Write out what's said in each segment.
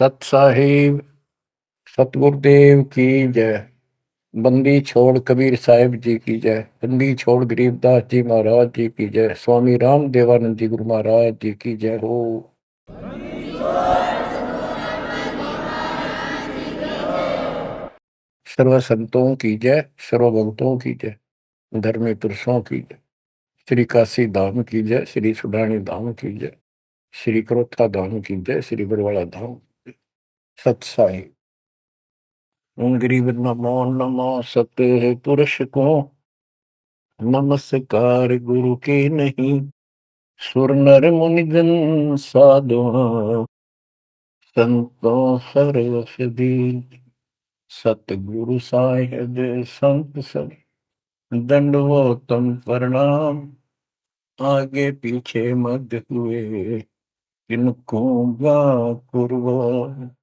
सत साहिब सतगुरुदेव की जय। बंदी छोड़ कबीर साहिब जी की जय। बंदी छोड़ गरीबदास जी महाराज जी की जय। स्वामी राम देवानंद जी गुरु महाराज जी की जय हो। सर्व संतों की जय, सर्व भक्तों की जय, धर्मी पुरुषों की जय। श्री काशी धाम की जय, श्री सुडानी धाम की जय, श्री क्रोथा धाम की जय, श्री बरवाड़ा धाम। सत साहिब। गरीब नमो नमो सत पुरुष को, नमस्कार गुरु के नहीं। सुर नर मुनि जन साधु, संतों सर्वसदी। सतगुरु साहिब संत सब, दंडवतम प्रणाम। आगे पीछे मत हुए, किनको कुर्बान।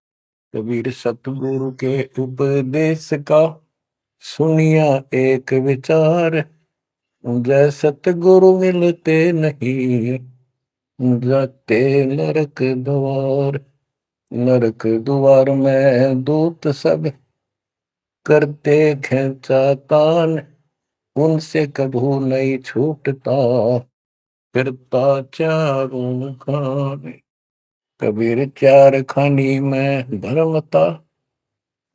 कबीर सतगुरु के उपदेश का, सुनिया एक विचार। जय सतगुरु मिलते नहीं, जाते नरक द्वार। नरक द्वार में दूत सब, करते खेचा तान। उनसे कभू नहीं छूटता, फिरता चारों खान। कबीर चार खानी में धर्मता,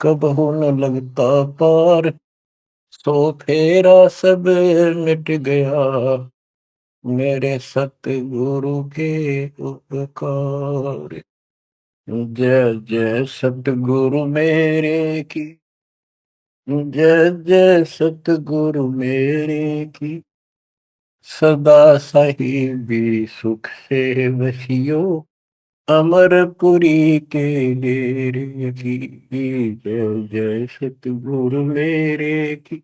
कबहू न लगता पार। सो फेरा सब मिट गया, मेरे सतगुरु के उपकार। जय जय सतगुरु मेरे की, जय जय सतगुरु मेरे की। सदा साहिबी सुख से बसियो, अमरपुरी के डेरे की। जय जय सतगुरु मेरे की,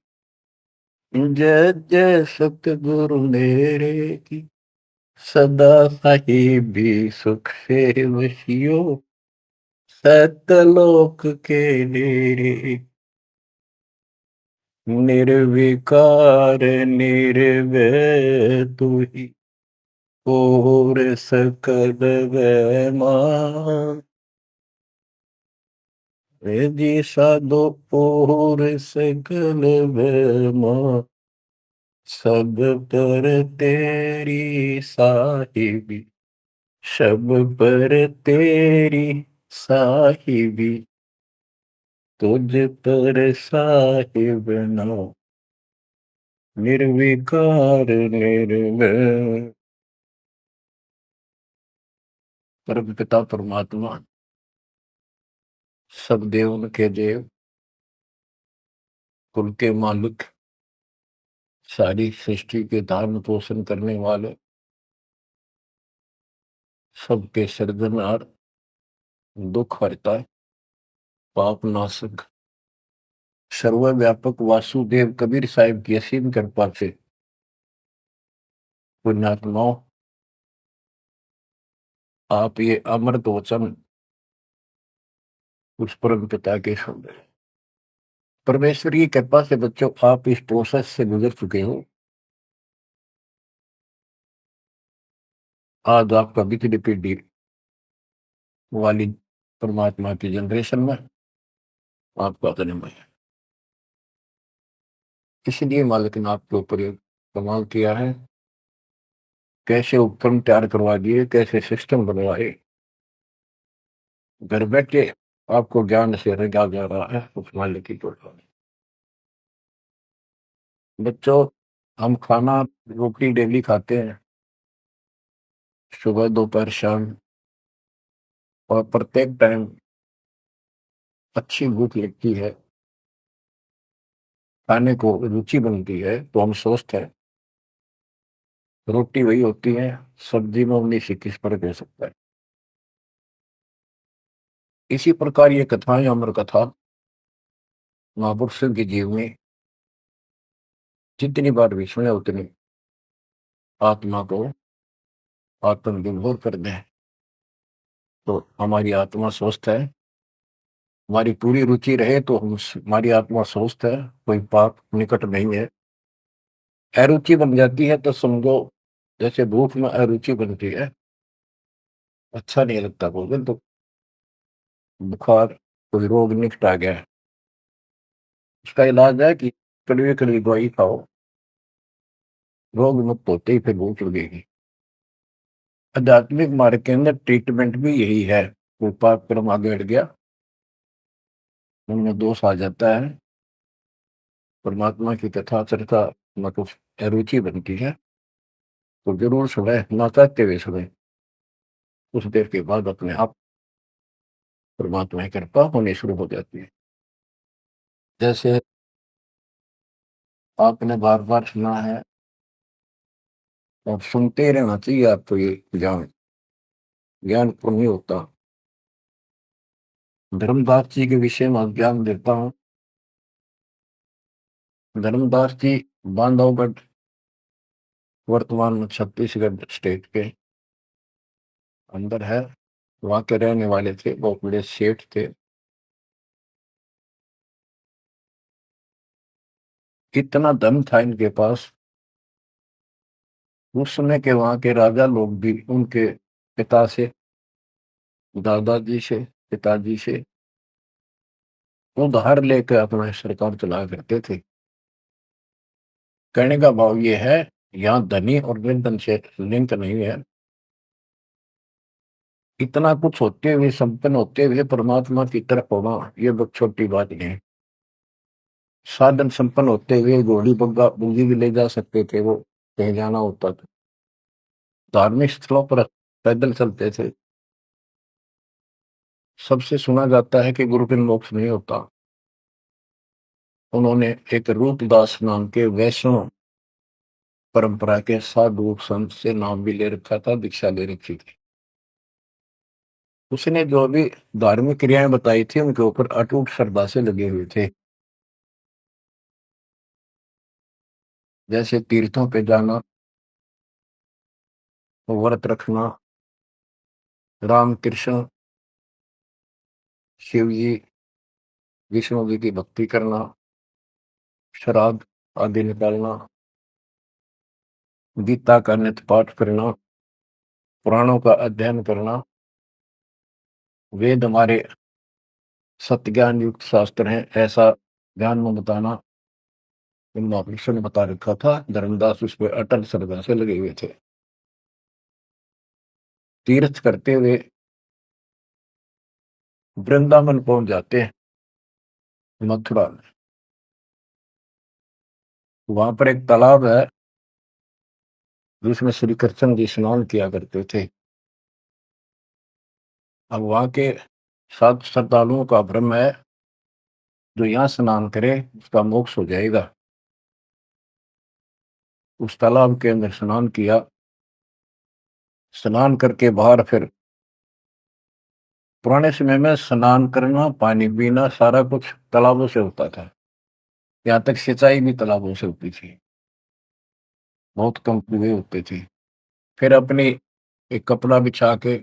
जय जय सतगुरु मेरे की। सदा साहिबी सुख से बसियो, सतलोक के डेरे। निर्विकार निर्भय तू ही, और सकल वैमान। जी साधो और सकल वैमान। सब पर तेरी साहिबी, सब पर तेरी साहिबी। तुझ पर साहिब नो, निर्विकार निर्भय। परम पिता परमात्मा, सब देव के देव, कुल के मालिक, सारी सृष्टि के धारण पोषण करने वाले, सबके सर्जनहार, दुख हरता, पाप नाशक, सर्वव्यापक वासुदेव कबीर साहिब की असीम कृपा से पुण्यात्माओं, आप ये अमृत वचन उस परम पिता के शब्द हैं। परमेश्वर की कृपा से बच्चों, आप इस प्रोसेस से गुजर चुके हो। आज आपका बिजली पीढ़ी वाली परमात्मा की जनरेशन में आपका जन्म है। इसलिए मालिक ने आपके ऊपर ये कमाल किया है। कैसे उपकरण तैयार करवा दिए, कैसे सिस्टम बनवाए, घर बैठे आपको ज्ञान से रंगा जा रहा है उस मालिक की कृपा। बच्चों, हम खाना रोटी डेली खाते हैं, सुबह दोपहर शाम, और प्रत्येक टाइम अच्छी भूख लगती है, खाने को रुचि बनती है, तो हम स्वस्थ हैं। रोटी वही होती है, सब्जी में 19-21 फर्क हो सकता है। इसी प्रकार ये कथाएं, अमर कथा महापुरुषों के जीवनी जितनी बार भी सुने उतनी आत्मा को आत्मविभोर कर दें, तो हमारी आत्मा स्वस्थ है। हमारी पूरी रुचि रहे तो हमारी आत्मा स्वस्थ है, कोई पाप निकट नहीं है। अरुचि बन जाती है तो समझो जैसे भूख में अरुचि बनती है, अच्छा नहीं लगता भोजन। तो बुखार, कोई रोग निकट आ गया है, उसका इलाज है कि कड़वी कड़वी दवाई खाओ, रोग मुक्त होते ही फिर भूख लगेगी। आध्यात्मिक मार्ग के अंदर ट्रीटमेंट भी यही है। कोई पाप कर्म आगे अड़ गया, उनमें दोष आ जाता है, परमात्मा की कथा चर्चा में कुछ अरुचि बनती है, तो जरूर सुने, ना चाहते हुए सुने। कुछ देर के बाद अपने आप परमात्मा की कृपा होनी शुरू हो जाती है। जैसे आपने बार बार सुना है और सुनते ही रहना चाहिए आपको, ये ज्ञान ज्ञान को नहीं होता। धर्मदास जी के विषय में ज्ञान देता हूँ। धर्मदास जी बांधवगढ़, वर्तमान में छत्तीसगढ़ स्टेट के अंदर है, वहां के रहने वाले थे, बहुत बड़े सेठ थे। इतना धन था इनके पास, उस समय के वहां के राजा लोग भी उनके पिता से, दादाजी से, पिताजी से उधार लेकर अपना सरकार चलाया करते थे। कहने का भाव ये है, यहाँ धनी और निर्धन से लिंक नहीं है। इतना कुछ होते हुए, संपन्न होते हुए परमात्मा की तरफ होना, ये बहुत छोटी बात नहीं है। साधन संपन्न होते हुए घोड़ी बग्गा बूंदी भी ले जा सकते थे, वो कहीं जाना होता था। धार्मिक स्थलों पर पैदल चलते थे। सबसे सुना जाता है कि गुरु बिन मोक्ष नहीं होता। उन्होंने एक रूपदास नाम के वैष्णव परंपरा के साधु संत से नाम भी ले रखा था, दीक्षा ले रखी थी। उसने जो भी धार्मिक क्रियाएं बताई थी, उनके ऊपर अटूट श्रद्धा से लगे हुए थे। जैसे तीर्थों पे जाना, व्रत रखना, राम कृष्ण, शिव जी, विष्णु जी की भक्ति करना, श्राद्ध आदि निकालना, गीता का नित्य पाठ करना, पुराणों का अध्ययन करना, वेद हमारे सत्य ज्ञान युक्त शास्त्र हैं, ऐसा ज्ञान में बताना, इन महापुरुषों ने बता रखा था। धर्मदास उस पर अटल श्रद्धा से लगे हुए थे। तीर्थ करते हुए वृंदावन पहुंच जाते हैं, मथुरा में। वहां पर एक तालाब है, जिसमें श्री कृष्ण जी स्नान किया करते थे। अब वहां के साधु श्रद्धालुओं का भ्रम है, जो यहाँ स्नान करे उसका मोक्ष हो जाएगा। उस तालाब के अंदर स्नान किया, स्नान करके बाहर फिर, पुराने समय में स्नान करना, पानी पीना, सारा कुछ तालाबों से होता था। यहाँ तक सिंचाई भी तालाबों से होती थी, बहुत कम कुएं होते थे। फिर अपनी एक कपड़ा बिछा के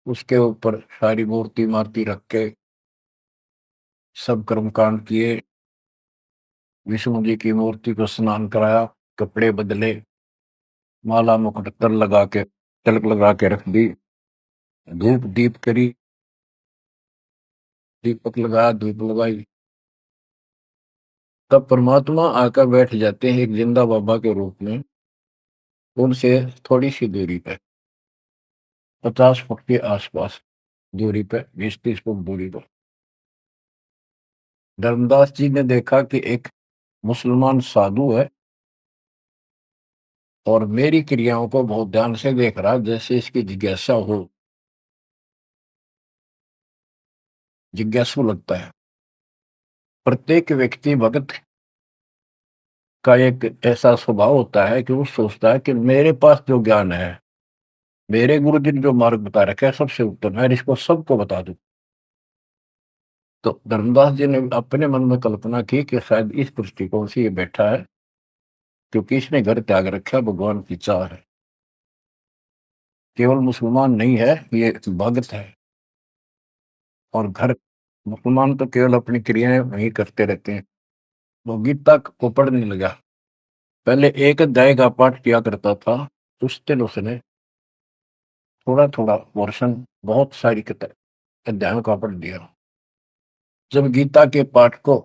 उसके ऊपर सारी मूर्ति मार्ति रख के सब कर्मकांड किए। विष्णु जी की मूर्ति को स्नान कराया, कपड़े बदले, माला मुकुट तर लगा के, तिलक लगा के रख दी, धूप दीप करी, दीपक लगाया, धूप लगाई। तब परमात्मा आकर बैठ जाते हैं एक जिंदा बाबा के रूप में, उनसे थोड़ी सी दूरी पे, 50 फुट के आसपास दूरी पे, 20-30 फुट दूरी पर। धर्मदास जी ने देखा कि एक मुसलमान साधु है और मेरी क्रियाओं को बहुत ध्यान से देख रहा है, जैसे इसकी जिज्ञासा हो, जिज्ञासु लगता है। प्रत्येक व्यक्ति भगत का एक ऐसा स्वभाव होता है कि वो सोचता है कि मेरे पास जो ज्ञान है, मेरे गुरु जी ने जो मार्ग बता रखा है, सबसे उत्तम है, इसको सबको बता दूं। तो धर्मदास जी ने अपने मन में कल्पना की कि शायद इस दृष्टिकोण से ये बैठा है, क्योंकि इसने घर त्याग रखा, भगवान की चाह है। केवल मुसलमान नहीं है, ये भगत है। और घर, मुसलमान तो केवल अपनी क्रियाएं वही करते रहते हैं। वो गीता को पढ़ने लगा। पहले एक अध्याय का पाठ किया करता था, उस दिन उसने थोड़ा थोड़ा पोर्शन, बहुत सारी किताब अध्यायों का पढ़ दिया। जब गीता के पाठ को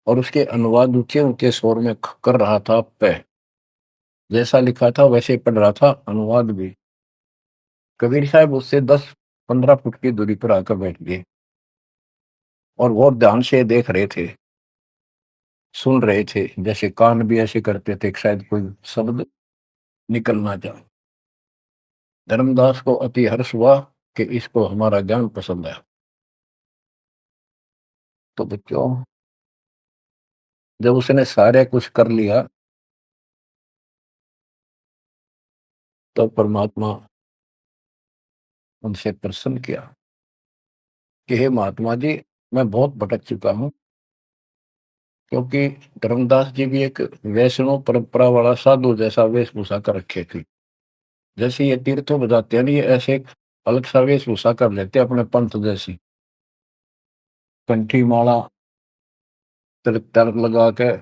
और उसके अनुवाद ऊंचे ऊंचे स्वर में कर रहा था, पे जैसा लिखा था वैसे पढ़ रहा था, अनुवाद भी। कबीर साहब उससे 10-15 फुट की दूरी पर आकर बैठ गए और बहुत ध्यान से देख रहे थे, सुन रहे थे, जैसे कान भी ऐसे करते थे कि शायद कोई शब्द निकल ना जाए। धर्मदास को अति हर्ष हुआ कि इसको हमारा ज्ञान पसंद है। तो बच्चों, जब उसने सारे कुछ कर लिया तो परमात्मा उनसे प्रसन्न किया कि हे महात्मा जी, मैं बहुत भटक चुका हूं, क्योंकि धर्मदास जी भी एक वैष्णव परंपरा वाला साधु जैसा वेशभूषा कर रखे थे। जैसे ये तीर्थों बजाते हैं ना, ये ऐसे एक अलग सा वेशभूषा कर लेते हैं अपने पंथ जैसी, कंठी माला, तिलक तिलक लगा के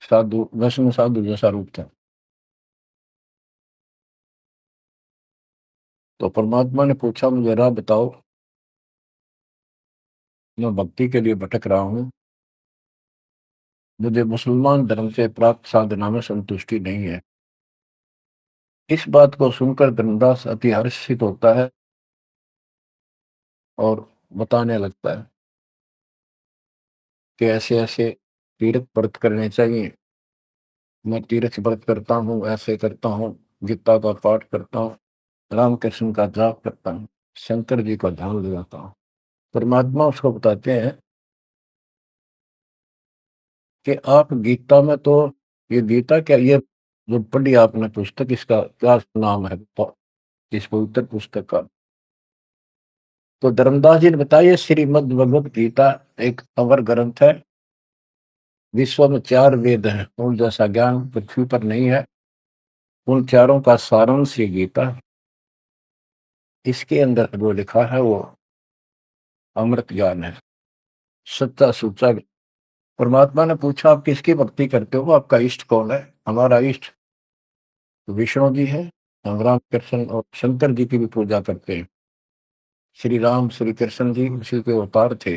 साधु, वैष्णव साधु जैसा रूप था। तो परमात्मा ने पूछा, मुझे राह बताओ, मैं भक्ति के लिए भटक रहा हूँ, मुझे मुसलमान धर्म से प्राप्त साधना में संतुष्टि नहीं है। इस बात को सुनकर धर्मदास अति हर्षित होता है और बताने लगता है कि ऐसे ऐसे तीर्थ व्रत करने चाहिए। मैं तीर्थ व्रत करता हूँ, ऐसे करता हूँ, गीता का पाठ करता हूँ, रामकृष्ण का जाप करता हूँ, शंकर जी का ध्यान लगाता हूँ। परमात्मा उसको बताते हैं कि आप गीता में तो, ये गीता क्या, ये जो पढ़ी आपने पुस्तक, इसका क्या नाम है, इस पवित्र पुस्तक का? तो धर्मदास जी ने बताया, श्रीमद् भगवत गीता एक अवर ग्रंथ है, विश्व में 4 वेद हैं, उन जैसा ज्ञान पृथ्वी पर नहीं है, उन चारों का सारांश ये गीता। इसके अंदर जो लिखा है वो अमृत ज्ञान है, सच्चा सुच्चा। परमात्मा ने पूछा, आप किसकी भक्ति करते हो, आपका इष्ट कौन है? हमारा इष्ट विष्णु जी है, हम राम कृष्ण और शंकर जी की भी पूजा करते हैं। श्री राम श्री कृष्ण जी उसी के अवतार थे,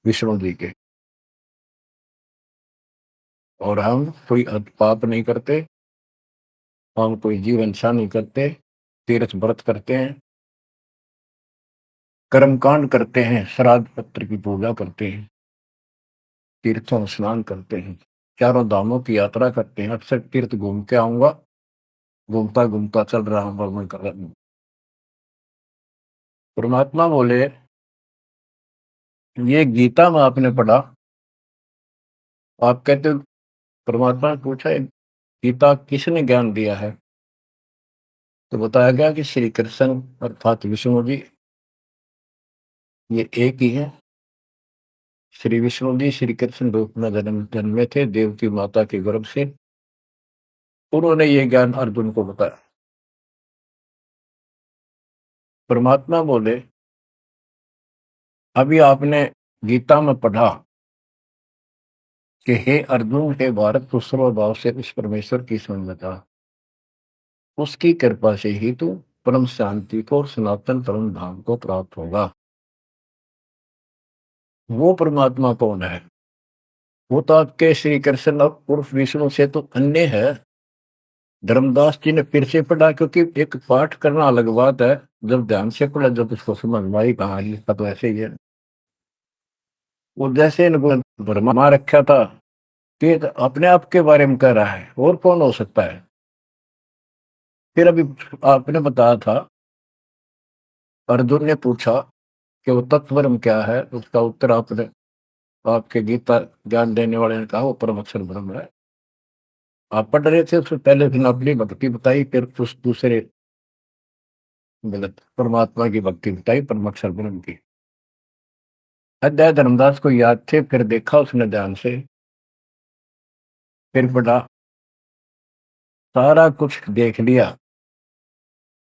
विष्णु जी के। और हम कोई पाप नहीं करते, हम कोई जीव हिंसा नहीं करते, तीर्थ व्रत करते हैं, कर्मकांड करते हैं, श्राद्ध पत्र की पूजा करते हैं, तीर्थों में स्नान करते हैं, चारों धामों की यात्रा करते हैं। अक्सर तीर्थ घूम के आऊंगा, घूमता घूमता चल रहा हूँ, मैं कर रहा हूँ। परमात्मा बोले, ये गीता में आपने पढ़ा, आप कहते हो, परमात्मा ने पूछा, गीता किसने ज्ञान दिया है? तो बताया गया कि श्री कृष्ण अर्थात विष्णु जी, ये एक ही है। श्री विष्णु जी श्री कृष्ण रूप में जन्मे थे, देव की माता के गर्भ से। उन्होंने ये ज्ञान अर्जुन को बताया। परमात्मा बोले, अभी आपने गीता में पढ़ा कि हे अर्जुन, हे भारत, तू सर्वभाव से उस परमेश्वर की शरण में था, उसकी कृपा से ही तू परम शांति को और सनातन परम धाम को प्राप्त होगा। वो परमात्मा कौन है? वो तो आपके श्री कृष्ण उर्फ विष्णु से तो अन्य है। धर्मदास जी ने फिर से पढ़ा, क्योंकि एक पाठ करना अलग बात है, जब ध्यान से पढ़ा, जब उसको समझ में आई, कहा लिखा तो ऐसे ही है। वो जैसे इनको भरमा रखा था कि अपने आप के बारे में कह रहा है, और कौन हो सकता है? फिर अभी आपने बताया था, अर्जुन ने पूछा कि वो तत्वरम क्या है, उसका उत्तर आपने, आपके गीता ज्ञान देने वाले ने कहा, वो परम अक्षर ब्रह्म है। आप पढ़ रहे थे, उससे पहले फिर अपनी भक्ति बताई, फिर उस दूसरे गलत परमात्मा की भक्ति बताई, परम अक्षर ब्रह्म की। अध्याय धर्मदास को याद थे, फिर देखा उसने ध्यान से, फिर पढ़ा, सारा कुछ देख लिया।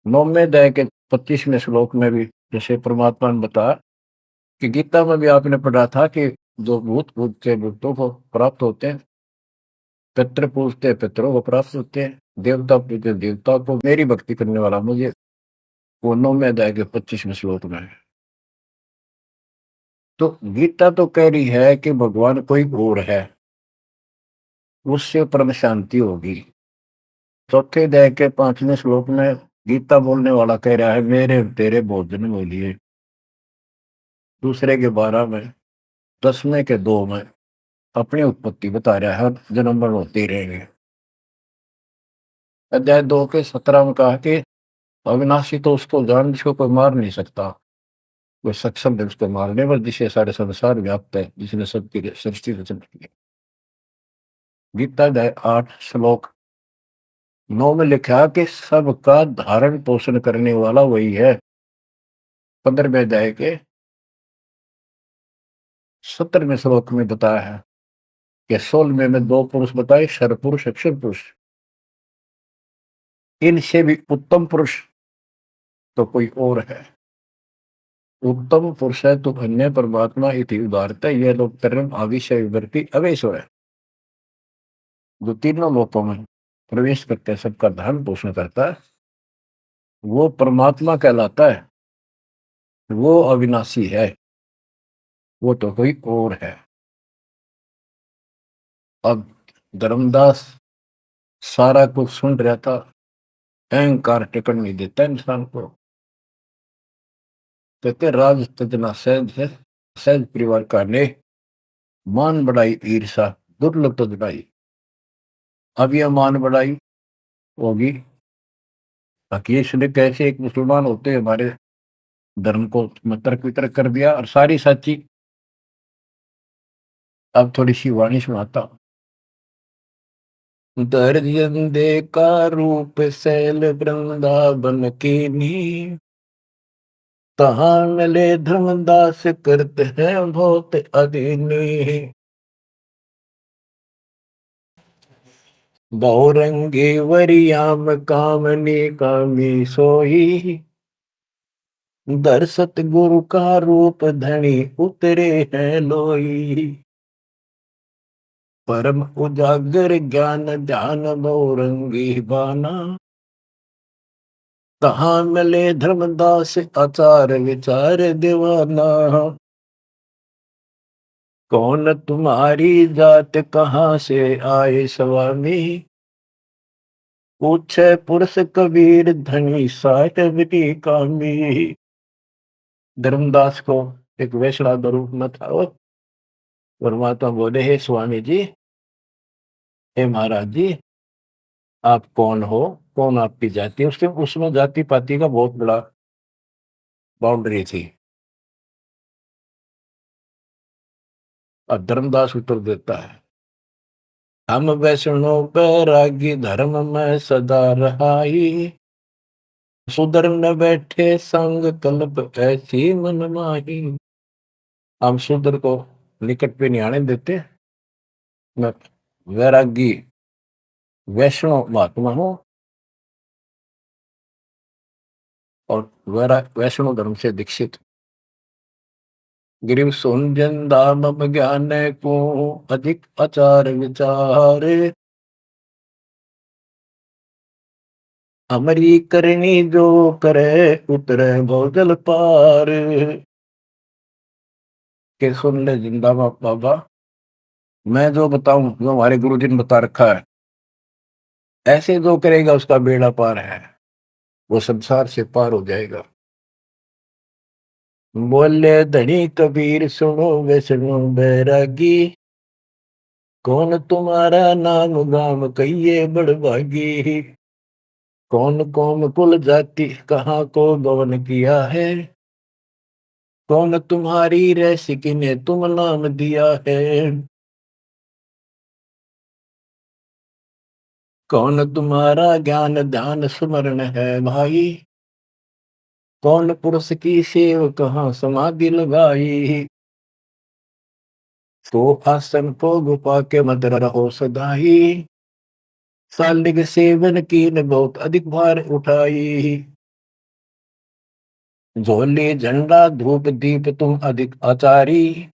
9वें अध्याय के 25वें श्लोक में भी जैसे परमात्मा ने बताया कि गीता में भी आपने पढ़ा था कि जो भूत पूजते भूतों को प्राप्त होते हैं, पितृ पूजते पितरों को प्राप्त होते हैं, देवता पूजते देवता को, मेरी भक्ति करने वाला मुझे, वो 9वें अध्याय के 25वें श्लोक में है। तो गीता तो कह रही है कि भगवान कोई और है, उससे परम शांति होगी। चौथे अध्याय के 5वें श्लोक में गीता बोलने वाला कह रहा है मेरे तेरे भोजन में लिए। दूसरे के 12 में, 10वें के 2 में अपनी उत्पत्ति बता रहा है, जन्म मरण होते ही रहेंगे। अध्याय 2 के 17 में कहा कि अविनाशी तो उसको जान जिसको कोई मार नहीं सकता, वो सक्षम है उसको मारने पर, जिसे सारे संसार व्याप्त है, जिसने सबकी सृष्टि रचना की। गीता अध्याय 8 श्लोक 9 में लिखा कि सबका धारण पोषण करने वाला वही है। 15वें अध्याय के 17वें श्लोक में बताया है कि 16वें में 2 पुरुष बताए, शर पुरुष अक्षर पुरुष। इनसे भी उत्तम पुरुष तो कोई और है। उत्तम पुरुष है तो अन्य परमात्मा इति उदारता, यह लोग तरम आविषय विवर्ती अवेश है, जो तीनों लोकों में प्रवेश करके सबका धारण पोषण करता है, वो परमात्मा कहलाता है। वो अविनाशी है, वो तो कोई और है। अब धर्मदास सारा कुछ सुन रहा था, अहंकार टिकट नहीं देता इंसान को। कहते राज तजना सहज है, सहज परिवार का ने मान बढ़ाई ईर्षा दुर्लभ तजनाई। अब यह मान बढ़ाई होगी ताकि इसने कैसे एक मुसलमान होते हमारे धर्म को तर्क वितर्क कर दिया और सारी सच्ची। अब थोड़ी सी वाणी सुनाता हूं। दर्जन का रूप शैल वृंदावन की नी, तहां मिले धर्मदास करते हैं बहुत अधीनी। बहुरंगी वरियाम कामनी कामी सोई, दर्शत गुरु का रूप धनी उतरे हैं लोई। परम उजागर ज्ञान ध्यान बहुरंगी बाना, कहाँ मिले धर्मदास आचार विचार दीवाना। कौन तुम्हारी जात कहाँ से आए स्वामी, पूछे पुरुष कबीर धनी साहिबी कामी। धर्मदास को एक वैष्णव स्वरूप में था वो। परमात्मा बोले हे स्वामी जी, हे महाराज जी, आप कौन हो, कौन आपकी जाति। उसके उसमें जाति पाति का बहुत बड़ा बाउंड्री थी। और धर्मदास उत्तर देता है, हम वैष्णव बैरागी धर्म में सदा रहाई, सुधर न बैठे संग कल्प ऐसी मन माही। हम सुधर को निकट पे नहीं आने देते। मैं वैरागी वैष्णव महात्मा हूं और वैष्णव धर्म से दीक्षित। गिरिव सुनजन दाम ज्ञान को अधिक आचार विचारे, हमारी करनी जो करे उतरे भोजल पार। के सुन ले जिंदा बाबा, मैं जो बताऊं, जो हमारे गुरु जी ने बता रखा है, ऐसे जो करेगा उसका बेड़ा पार है, वो संसार से पार हो जाएगा। बोले धनी कबीर सुनो वैष्णो बैरागी, कौन तुम्हारा नाम गाम कहिए बड़भागी। कौन कौम कुल जाति कहाँ को गवन किया है, कौन तुम्हारी रैसिकी ने तुम नाम दिया है। कौन तुम्हारा ज्ञान ध्यान स्मरण है भाई, कौन पुरुष की सेव कहाँ समाधि लगाई। तो आसन को गुफा के मत रहो सदाई, सालिग सेवन की न बहुत अधिक भार उठाई। झोली झंडा धूप दीप तुम अधिक आचारी,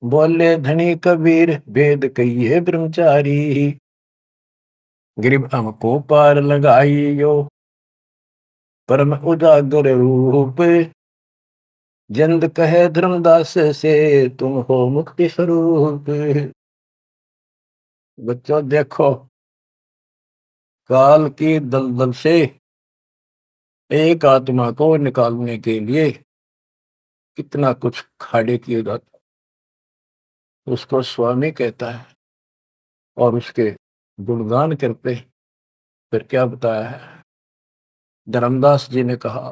बोले धनी कबीर वेद कहिए ब्रह्मचारी। गिरिब हमको पार लगाइयो परम उजागर रूप, जिंद कहे धर्मदास से तुम हो मुक्ति स्वरूप। बच्चों देखो, काल की दलदल से एक आत्मा को निकालने के लिए कितना कुछ खाड़े किए जाता, उसको स्वामी कहता है और उसके गुणगान करते। फिर क्या बताया है, धर्मदास जी ने कहा,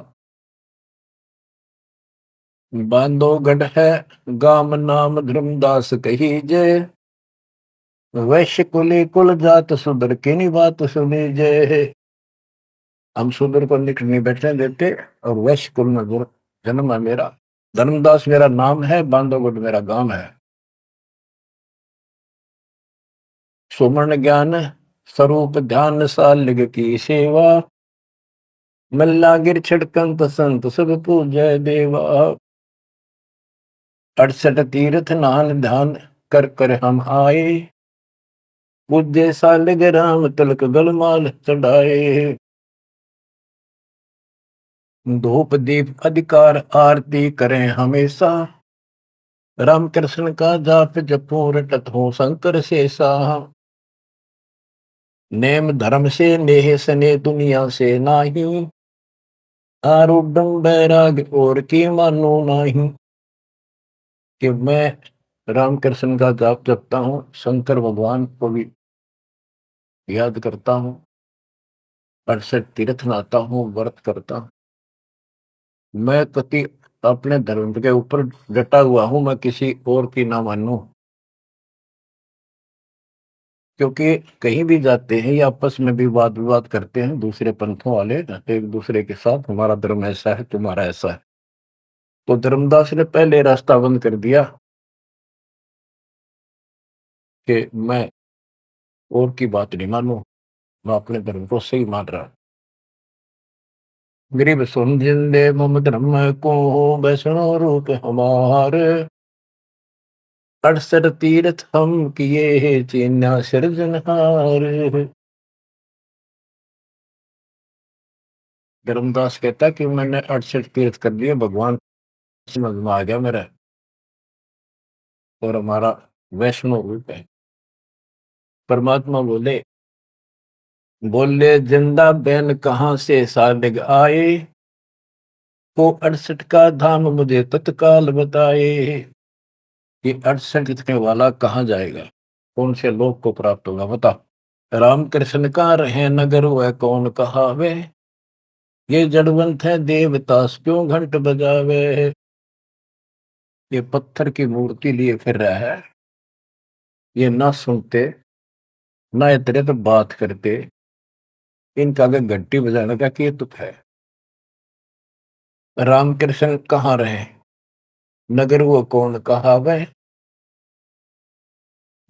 बांधोगढ़ है गाम नाम धर्मदास कही जय, वैश्य कुली कुल जात सुधर की नी बात सुनी जय। हम सुधर को निकट नहीं बैठने देते और वैश्य कुल में जन्म है मेरा, धर्मदास मेरा नाम है, बांधोगढ़ मेरा गांव है। सुमन ज्ञान स्वरूप ध्यान सालिग की सेवा, मल्ला गिर छिड़कंत संत सब पूजय देवा। 68 तीर्थ नान ध्यान कर कर हम आए, पूज्य सालिग राम तिलक गलमाल चढ़ाए। धूप दीप अधिकार आरती करें हमेशा, राम कृष्ण का जाप जपो रटत हो शंकर शेषा। नेम धर्म से नेह सने दुनिया से नाही, आरूढ़ बैराग और की मानो नाही। कि मैं रामकृष्ण का जाप जपता हूँ, शंकर भगवान को भी याद करता हूँ, 68 तीर्थ नहाता हूँ, व्रत करता हूँ। मैं कति अपने धर्म के ऊपर डटा हुआ हूँ, मैं किसी और की ना मानूं। क्योंकि कहीं भी जाते हैं या आपस में भी वाद विवाद करते हैं दूसरे पंथों वाले एक दूसरे के साथ, हमारा धर्म ऐसा है, तुम्हारा ऐसा है। तो धर्मदास ने पहले रास्ता बंद कर दिया कि मैं और की बात नहीं मानूं, मैं अपने धर्म को सही मान रहा। गरीब सुन जिंदे मम धर्म को, वैष्णो रूप हमारे, 68 तीर्थ हम किए चीन्या सिरजनहार। धर्मदास कहता कि मैंने 68 तीर्थ कर लिए, भगवान समझ में आ गया मेरा, और हमारा वैष्णो रूप है। परमात्मा बोले, बोले जिंदा बैन कहां से सालिग आए, को 68 का धाम मुझे तत्काल बताए। ये 68 लिखने वाला कहाँ जाएगा, कौन से लोक को प्राप्त होगा, बता। राम कृष्ण का रहे नगर वह कौन कहावे, ये जड़वंत है देवतास क्यों घंट बजावे। ये पत्थर की मूर्ति लिए फिर रहा है, ये ना सुनते ना इतरे तो बात करते, इनका अगर घंटी बजाने का क्या तुक है। राम कृष्ण कहाँ रहे, नगर वो कौन कहावे,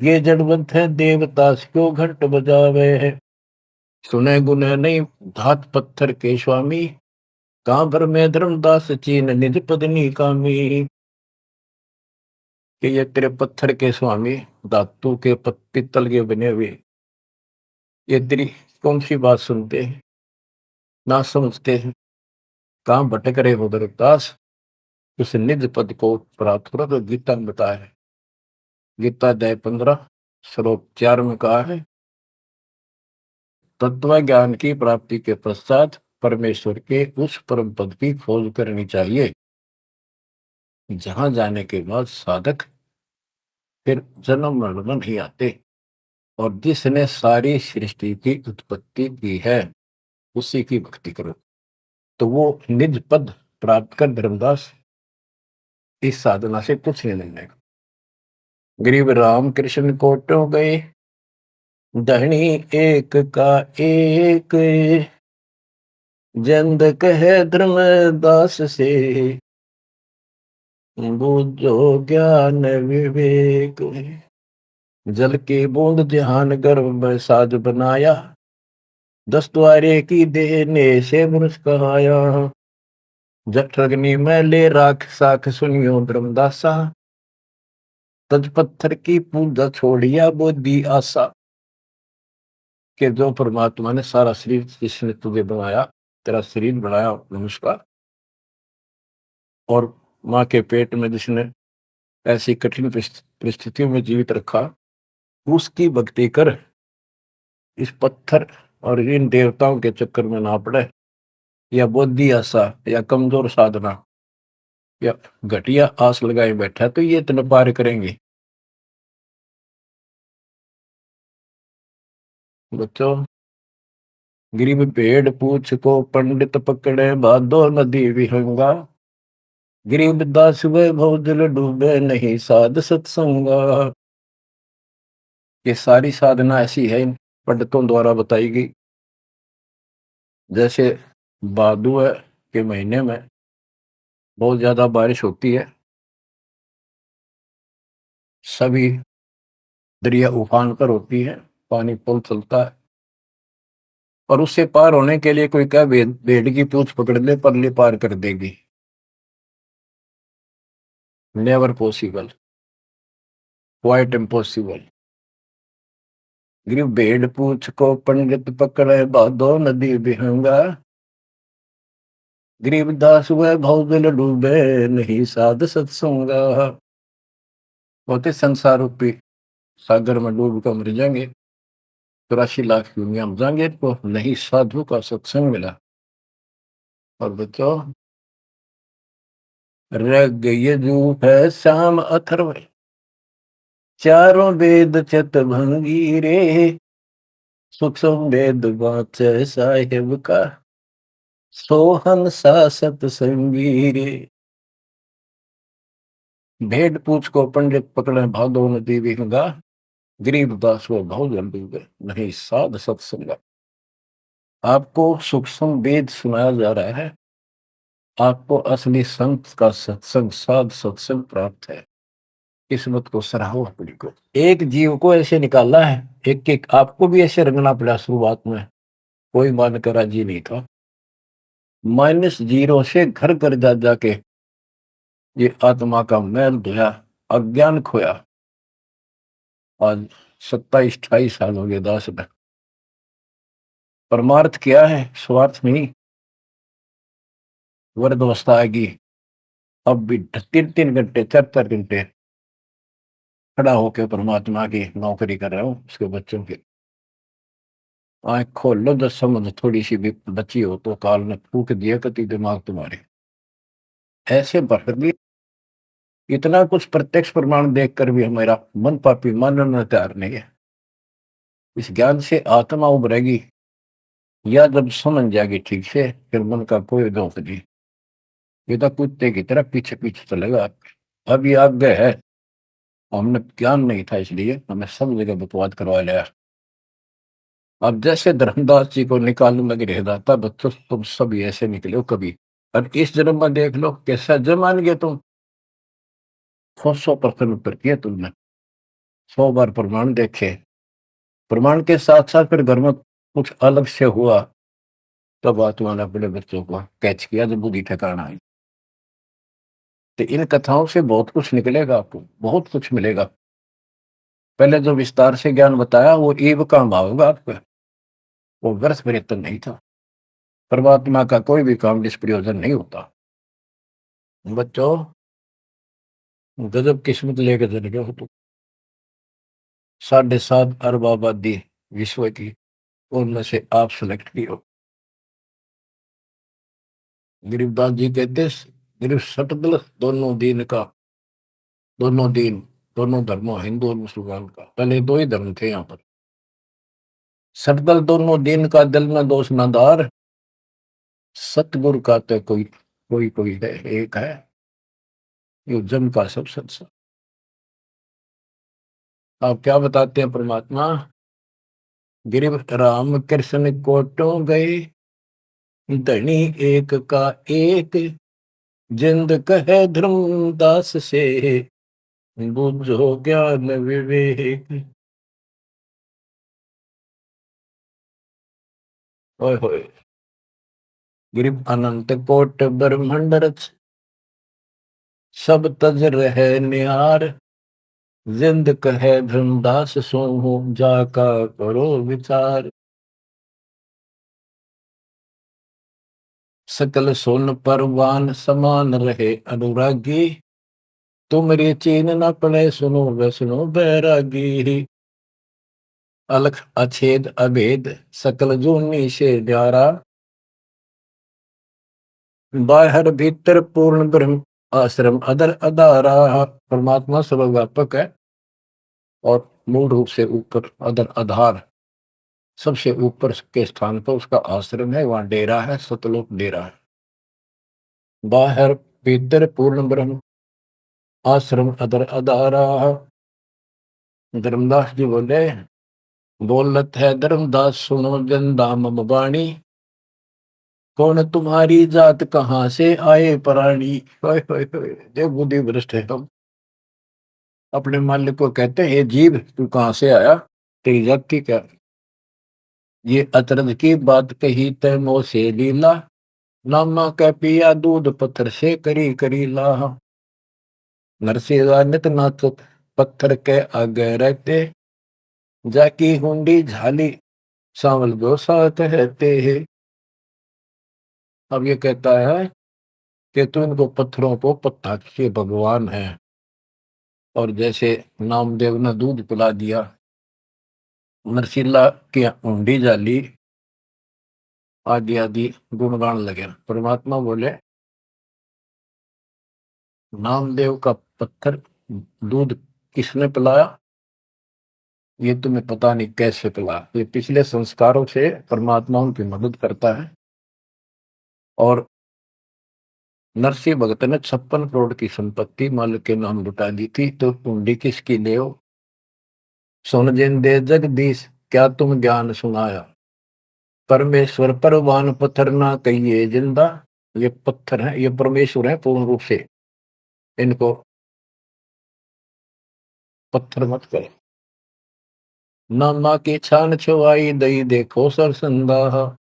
ये जड़वंत है देवतास क्यों घंट बजावे। सुने गुने नहीं धात पत्थर के स्वामी, कहां पर में धर्मदास चीन निज पदनी कामी। कि ये तेरे पत्थर के स्वामी, धातु के पित्तल के बने हुए, ये तेरी कौन सी बात सुनते हैं, ना समझते हैं, कहां भटक रहे हो धर्मदास, उस निज पद को प्राप्त करो। तो गीता में बताया है, गीता अध्याय 15 श्लोक 4 में कहा है, तत्व ज्ञान की प्राप्ति के पश्चात परमेश्वर के उस परम पद की खोज करनी चाहिए, जहां जाने के बाद साधक फिर जन्म मरण में नहीं आते। और जिसने सारी सृष्टि की उत्पत्ति की है उसी की भक्ति करो, तो वो निज पद प्राप्त कर धर्मदास इस साधना से कुछ नहीं लेने का। गरीब राम कृष्ण कोटो गए, धनी एक का एक, जंद कहे धर्मदास से, बूझो ज्ञान विवेक। जल की बूंद ध्यान गर्भ में साज बनाया, 10 द्वारे की देने से मनुष कहाया। जठरग्नि में ले राख साख सुनियो धर्मदासा, तज पत्थर की पूजा छोड़िया बुद्धि आशा। के जो परमात्मा ने सारा शरीर जिसने तुझे बनाया, तेरा शरीर बनाया मनुष्य का, और माँ के पेट में जिसने ऐसी कठिन परिस्थितियों में जीवित रखा, उसकी भक्ति कर, इस पत्थर और इन देवताओं के चक्कर में ना पड़े, या बुद्धि आशा या कमजोर साधना या घटिया आस लगाए बैठा तो ये इतना पार करेंगे। बच्चों, गरीब भेड़ पूछ को पंडित पकड़े, बादो नदी विहंगा, गरीब दास वैभव जल डूबे, नहीं साध सत्संगा। ये सारी साधना ऐसी है इन पंडितों द्वारा बताई गई। जैसे भादुआ के महीने में बहुत ज्यादा बारिश होती है, सभी दरिया उफान पर होती है, पानी पुल चलता है, और उससे पार होने के लिए कोई क्या भेड़ की पूंछ पकड़ ले, परली पार कर देगी। Never possible, quite impossible. गिर भेड़ पूछ को पंडित पकड़े, बाधो नदी विहंगा, गरीबदास वह भवजल डूबे, नहीं साध सत्संगा। होते संसार रूपी सागर में डूब कर मर जाएंगे, 84 लाख दुनिया में जाएंगे, तो नहीं साधु का सत्संग मिला। और बच्चों, रग यजु है श्याम अथर्व, चारों वेद चित भंगी रे, सूक्ष्म वेद वाचे साहेब का, सोहन सा सत्संगी रे। भेड़ पूछ को पंडित पकड़े, भादो नदी विहंगा, गरीब दास वो भाव जल डूबे, नहीं साध सत्संगा। आपको सूक्ष्म वेद सुनाया जा रहा है, आपको असली संत का सत्संग, साध सत्संग प्राप्त है। किस्मत को सराहो अपनी को। एक जीव को ऐसे निकाला है, एक एक आपको भी ऐसे रंगना पड़ा। शुरुआत में कोई मानकर राजी नहीं था, -0 से घर घर जा जाके ये आत्मा का मैल धोया, अज्ञान खोया। आज 27-28 साल हो गए दास में। परमार्थ क्या है? स्वार्थ नहीं। वृद्ध अवस्था आएगी, अब भी 3-3 घंटे 4-4 घंटे खड़ा होकर परमात्मा की नौकरी कर रहा हूँ, उसके बच्चों की। आंख खोल लो, जब समझ थोड़ी सी भी बची हो तो काल ने फूक दिया कति दिमाग तुम्हारे। ऐसे भर भी इतना कुछ प्रत्यक्ष प्रमाण देखकर भी हमारा मन पापी मानना तैयार नहीं है। इस ज्ञान से आत्मा उभरेगी, या जब समझ जाएगी ठीक से, फिर मन का कोई दोष नहीं। ये तो कुत्ते की तरह पीछे पीछे चलेगा। अब ये आज्ञा है, हमने ज्ञान नहीं था इसलिए हमें सब जगह बकवाद करवा लिया। अब जैसे धर्मदास जी को निकालने लगे रह जाता, बच्चों तुम सब ऐसे निकले हो कभी, और इस जन्म में देख लो कैसा जन्म मान गए तुम। 100% उत्तर किया तुमने, 100 बार प्रमाण देखे, प्रमाण के साथ साथ फिर घर में कुछ अलग से हुआ, तब आत्मा ने अपने बच्चों को कैच किया, जब बुद्धि ठिकाना आई। तो इन कथाओं से बहुत कुछ निकलेगा, आपको बहुत कुछ मिलेगा। पहले जो विस्तार से ज्ञान बताया वो ईव का भाव होगा आपका, वो व्यर्थ प्रयत्न नहीं था। परमात्मा का कोई भी काम निष्प्रयोजन नहीं होता। बच्चों, गजब किस्मत लेके चले गए हो तुम। 7.5 अरब आबादी विश्व की, उनमें से आप सिलेक्ट की हो। गरीबदास जी कहते, गरीब सटदल दोनों दीन का, दोनों दीन, दोनों धर्मों, हिंदू और मुसलमान का। पहले 2 ही धर्म थे यहाँ पर। सटदल दोनों दीन का, दिल में दोष न दार, सतगुरु का तो कोई कोई कोई है, एक है, ये जम का सब सत्संग। आप क्या बताते हैं परमात्मा? गिरिव राम कृष्ण कोटो गए, धनी एक का एक, जिंद कहे धर्मदास से, बुझो ज्ञान विवेक। ओए होए, गिरिव अनंत कोट ब्रह्मांड रच, सब तज रहे निहार, जिंद कहे धर्मदास सो, जाका करो विचार। सकल सोन परवान समान रहे अनुरागी, तुमरी चीन न पड़े सुनो वैष्णो बैरागी। अलख अछेद अभेद सकल जूनी से न्यारा, बाहर भीतर पूर्ण ब्रह्म आश्रम अदर अदारा। परमात्मा सर्वव्यापक है और मूल रूप से ऊपर अदर आधार सबसे ऊपर के स्थान पर उसका आश्रम है, वहां डेरा है, सतलोक डेरा है। बाहर भीतर पूर्ण ब्रह्म आश्रम अदर अदारा। धर्मदास जी बोले, बोलत है धर्मदास सुनो जन दाम बाणी, कौन तुम्हारी जात कहाँ से आए प्राणी। जो बुद्धि भ्रष्ट है हम अपने मालिक को कहते हैं, ये जीव तू कहाँ से आया, तेरी जाति क्या। ये अतरज की बात कही तय मोह से लीला, नामा कै पिया दूध पत्थर से करी करी लाह। नरसिंह नित नाथ पत्थर के आगे रहते, जाकी हुंडी झाली सांवल गो साथ कहते हैं। अब ये कहता है कि तू इनको पत्थरों को पत्ता के भगवान है, और जैसे नामदेव ने दूध पिला दिया, नरसिल्ला की हुंडी जाली, आदि आदि गुणगान लगे। परमात्मा बोले, नामदेव का पत्थर दूध किसने पिलाया, ये तुम्हें पता नहीं कैसे पिलाया। ये पिछले संस्कारों से परमात्मा उनकी मदद करता है। और नरसिंह भगत ने 56 करोड़ की संपत्ति मालिक के नाम लुटा दी थी, तो हुंडी किसकी ले हो। सुन जिन दे जगदीश क्या तुम ज्ञान सुनाया, परमेश्वर परवान पत्थर ना कहिए जिंदा। ये पत्थर है, ये परमेश्वर है पूर्ण रूप से, इनको पत्थर मत करे। नामा की छान छुआई दई देखो सरसंदा,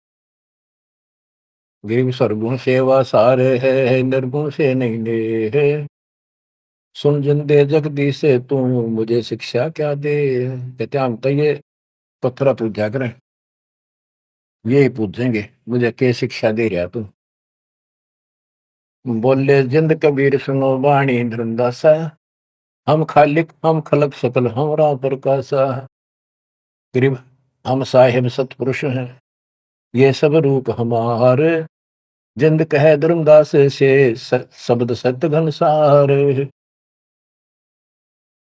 गिरिव सरगुण सेवा सारे है निर्गुण से नहीं ले है। सुन जिन दे जगदीश से तू मुझे शिक्षा क्या दे। कहते हम तो ये पत्थर पूजा करें, यही पूछेंगे मुझे क्या शिक्षा दे रहा तू। बोले जिंद कबीर सुनो वाणी धर्मदासा, हम खालिक हम खलक सकल हमरा प्रकाशा। गरीब हम साहिब सतपुरुष हैं, ये सब रूप हमारे, जिंद कहे धर्मदास से शब्द सत्य घनसार।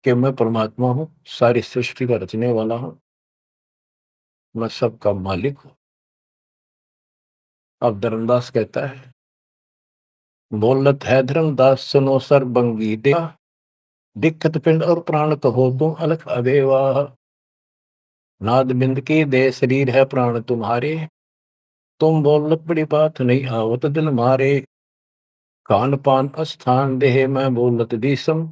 कि मैं परमात्मा हूँ, सारी सृष्टि का रचने वाला हूँ, मैं सबका मालिक हूँ। अब धर्मदास कहता है, बोलत है धर्मदास सुनो सर्वंगी दे, दिक्कत पिंड और प्राण कहो तुम अलख अबेवा। नाद बिंद की दे शरीर है प्राण तुम्हारे, तुम बोलत बड़ी बात नहीं आवत दिल मारे। खान पान स्थान देह मैं बोलत दीसम,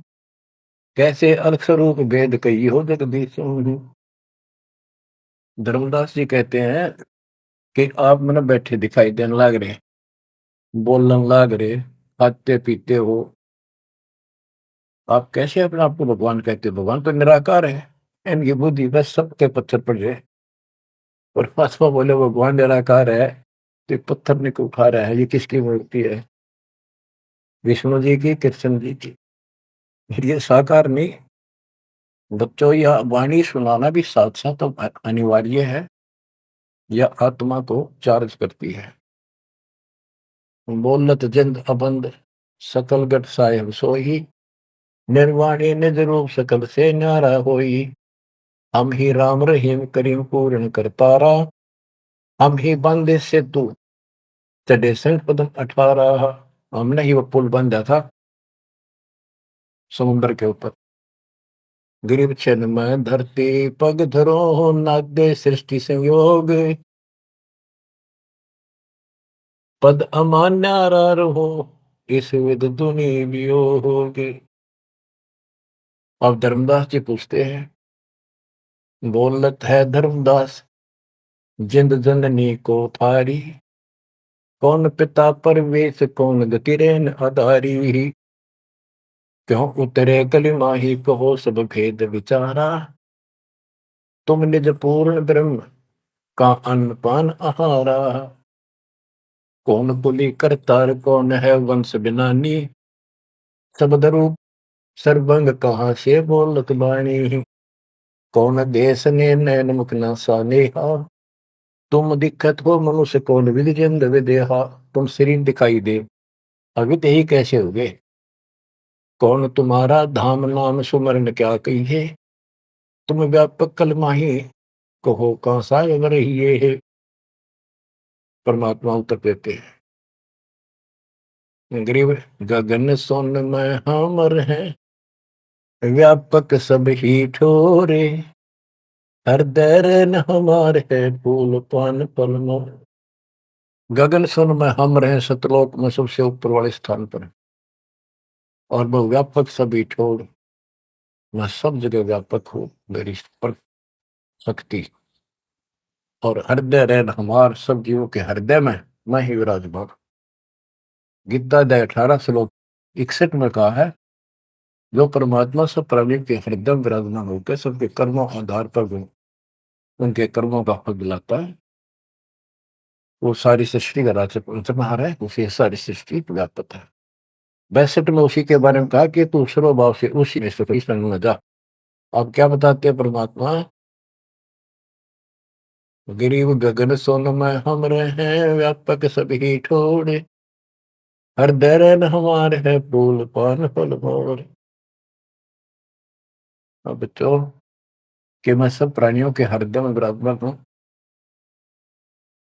कैसे अलख स्वरूप भेद कही हो जगदीशम। धर्मदास जी कहते हैं कि आप मैंने बैठे दिखाई देने लग रहे, बोलने लग रहे, खाते पीते हो, आप कैसे अपने आप को भगवान कहते हो। भगवान तो निराकार है, इनकी बुद्धि बस सबके पत्थर पड़ जाए। परमात्मा बोले भगवान निराकार है, तो ये पत्थर ने क्यों उठा रहा है, ये किसकी मूर्ति है, विष्णु जी की कृष्ण जी की। ये साकार नहीं। बच्चों यह वाणी सुनाना भी साथ साथ अनिवार्य है, यह आत्मा को चार्ज करती है। बोलत जिंद अबंद सकल गट साहेब सोही, निर्वाणी निज रूप सकल से न्यारा होई। हम ही राम रहीम करीम पूर्ण करतारा, हम ही बंदे से तू चढ़े संग पदम 18। हमने ही वो पुल बंधा था समुद्र के ऊपर। गिरिव छन में धरती पग धरो, नादे सृष्टि संयोग, पद अमान्यारा रहो, इस विद दुनि वियोगे। अब धर्मदास जी पूछते हैं, बोलत है धर्मदास जिंद जननी को थारी, कौन पिता परवेश कौन गति रेन आधारी। क्यों उतरे कलिमा ही कहो सब भेद विचारा, तुम निज पूर्ण ब्रह्म का अन्न पान आहारा। कौन कुली करतार, कौन है वंश बिनानी, शब्द रूप सर्वंग कहाँ से बोलत बाणी। कौन देश ने नैन मुख न सानेहा, तुम दिखत हो मनुष्य कौन विधि जिंद विदेहा। तुम शरीर दिखाई दे, अवित ही कैसे हो गए। कौन तुम्हारा धाम नाम सुमरन क्या कहिए, तुम व्यापक कल माही, कहो कहाँ साहेब रहिए है। परमात्मा उत्तर देते हैं, गरीब गगन सोन में हमर है, व्यापक सब ही ठोरे, हृदय रैन हमार है, फूल पान पलमो। गगन सुन में हम रहे, सतलोक में सबसे ऊपर वाले स्थान पर, और वो व्यापक सभी छोड़, मैं सब जगह व्यापक हूँ, मेरी पर शक्ति। और हृदय रैन हमार, सब जीवों के हृदय में मैं ही विराजमान। गीता अध्याय 18 श्लोक 61 में कहा है, जो परमात्मा सब प्राणी के हृदय में विराजमान होकर सबके कर्मों आधार पर उनके कर्मों का फल दिलाता है, वो सारी सृष्टि का राज्य पंचमहार है, उसे सारी सृष्टि व्यापक है। 62 में उसी के बारे में कहा कि तू सर्वभाव से उसी में सुखी संग में जा। अब क्या बताते हैं परमात्मा, गिरीव गगन सोन में हम रहे, व्यापक सभी ठोड़े, हृदय रैन हमार है, फूल पान फल मोर। अब बच्चों कि मैं सब प्राणियों के हृदय में विराजमान हूँ,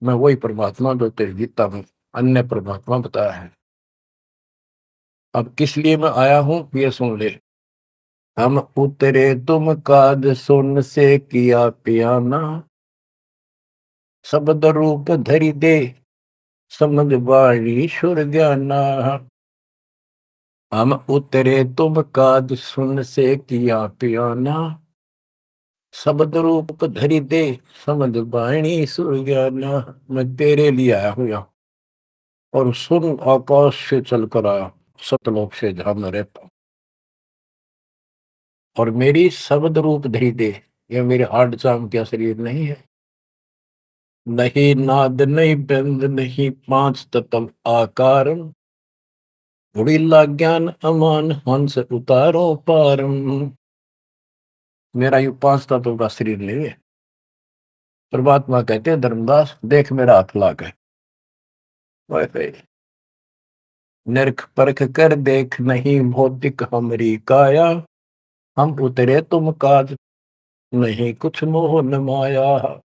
मैं वही परमात्मा जो तेरी गीता में अन्य परमात्मा बताया है। अब किस लिए मैं आया हूं ये सुन ले। हम उतरे तुम काज सुन से किया पियाना, शब्द रूप धरि दे, समझ वाणी सुर ज्ञाना। हम उतरे तुम काज सुन से किया पियाना, शब्द रूप धरि दे, समझ वाणी सुर ज्ञाना। मैं तेरे लिए आया हूं यहाँ, और सुन आकाश से चलकर आया, सतलोक से जहां मैं रहता हूं। और मेरी शब्द रूप धरि दे, यह मेरे हार्ड चाम का शरीर नहीं है, नहीं नाद नहीं बंद नहीं पांच तत्व आकार, उड़ीला ज्ञान अमान हंस उतारो पारम। मेरा यू पांच तत्वों का शरीर नहीं है। परमात्मा कहते हैं, धर्मदास देख मेरा हाथ लाग है, नरक परख कर देख नहीं भौतिक हमरी काया, हम उतरे तुम काज नहीं कुछ मोह न माया।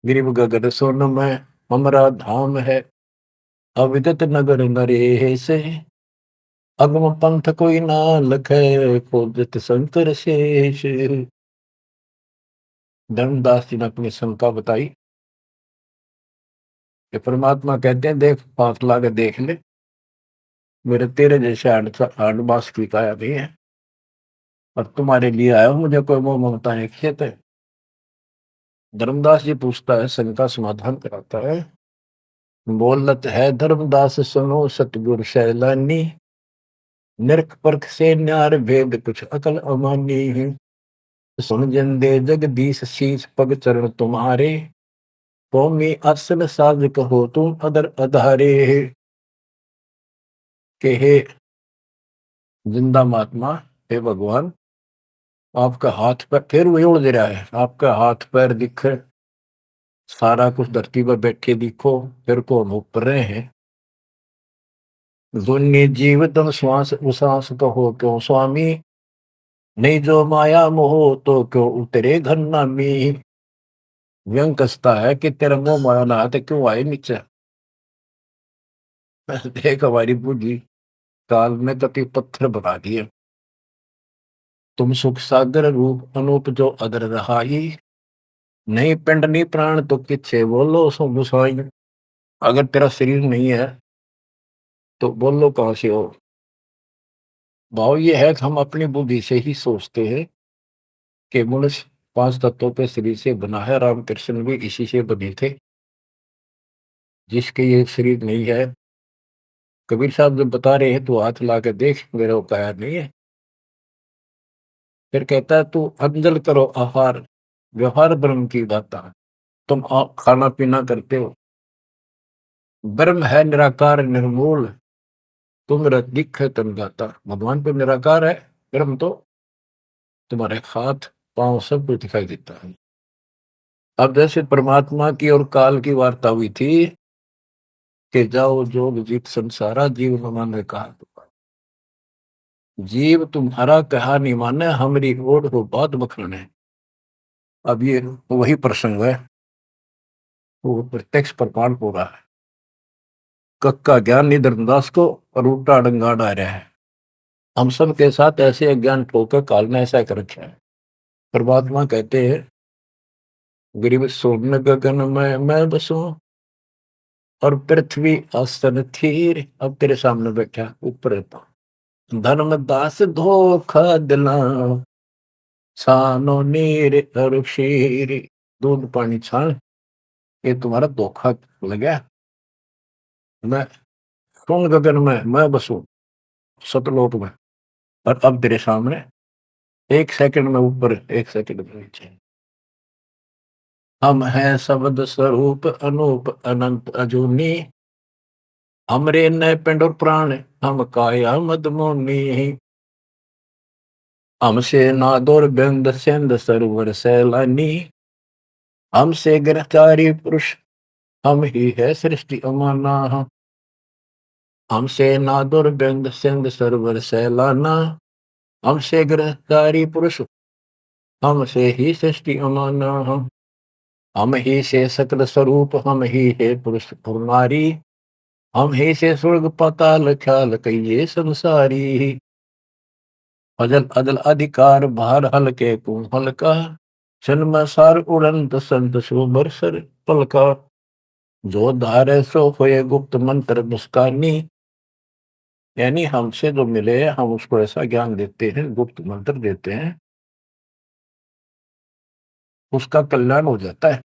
गिरिव गगन सोन में हमरा धाम है, अविदत नगर नरे से, अगम पंथ कोई ना लखे, खोजत शंकर शेष। धर्मदास जी ने अपनी शंका बताई कि परमात्मा कहते हैं, देख पांच लागे देख ले, मेरे तेरे जैसे आठ मास की काया नहीं है, और तुम्हारे लिए आया हूं, मुझे कोई मोह ममता है खेत है। धर्मदास जी पूछता है, शंका समाधान कराता है, बोलत है धर्मदास सुनो सतगुरु सैलानी, नरक परख से न्यार भेद कुछ अकल अमानी है। सुन जंदे जगदीश शीश पग चरण तुम्हारे, कौमी असल साज कहो तुम अदर अधारे। के हे जिंदा महात्मा, हे भगवान, आपका हाथ पैर फिर वही उड़ दे रहा है, आपका हाथ पैर दिख, सारा कुछ धरती पर बैठे दिखो, फिर कौन ऊपर रहे हैं। दुन्नी जीव तम श्वास उश्वास कहो क्यों स्वामी, नहीं जो माया मोह तो क्यों उतरे घर नामी। व्यंग कसता है कि तेरा मोह माया ना तो क्यों आए नीचे। देख हमारी बुद्धि काल में कति पत्थर बना दिए, तुम सुख सागर रूप अनूप जो अदर रहाई, नहीं पिंड नहीं प्राण तो किच्छे बोलो सो गुसाई। अगर तेरा शरीर नहीं है तो बोलो कहां से हो। भाव ये है कि हम अपनी बुद्धि से ही सोचते हैं कि मनुष्य पांच तत्वों पे शरीर से बना है, रामकृष्ण भी इसी से बने थे। जिसके ये शरीर नहीं है, कबीर साहब जब बता रहे हैं तो हाथ ला के देख, मेरा वो काया नहीं है। फिर कहता है, तू अंजल करो आहार, व्यवहार ब्रह्म की दाता। तुम खाना पीना करते हो, ब्रह्म है निराकार निर्मूल, तुम दिख है तन गाता। भगवान तो निराकार है, ब्रह्म तो तुम्हारे हाथ पांव सब कुछ दिखाई देता है। अब जैसे परमात्मा की और काल की वार्ता हुई थी कि जाओ जोग जीत संसारा, जीव न माने कहा। जीव तुम्हारा कहा नहीं माने, हमारी ओर हो बात बखाने। अब ये वही प्रसंग है, वो प्रत्यक्ष प्रमाण हो रहा है। कक्का ज्ञान नहीं धर्मदास को, और उल्टा डंगाड़ आ रहा है। हम सब के साथ ऐसे अज्ञान ठोकर काल ने ऐसा कर रखा है। परमात्मा कहते हैं गरीब सोन गगन में मैं बसूं, और पृथ्वी आसन थीर। अब तेरे सामने बैठा ऊपर रहता। धर्मदास धोखा दिला, छानो नीर और शीर। दूध पानी छान, ये तुम्हारा धोखा लगा। मैं कौन गगन में मैं बसूं, सतलोक में, और अब तेरे सामने एक सेकंड में ऊपर, एक सेकंड में नीचे। हम हैं शब्द स्वरूप अनूप अनंत अजूनी, हमरे न पिंड और प्राण, हम काया मदमोनी। हमसे नादोर बिंद सिंध सरोवर सैलानी, हमसे गिरफ्तारी पुरुष, हम ही है सृष्टि अमाना। हमसे नादुर बिंद सिंध सरोवर सैलाना, हमसे गिरफ्तारी पुरुष, हमसे ही सृष्टि अमाना। हम ही से सकल स्वरूप, हम ही है पुरुष और नारी, हम ही से स्वर्ग पाताल ख्याल कहिए संसारी। अजल अदल अधिकार भार हल्के को हल्का, जन्म सार उड़ंत संत सुबर सर पलका। जो धारे सो होए गुप्त मंत्र मुस्कानी, यानी हमसे जो मिले हम उसको ऐसा ज्ञान देते हैं, गुप्त मंत्र देते हैं, उसका कल्याण हो जाता है।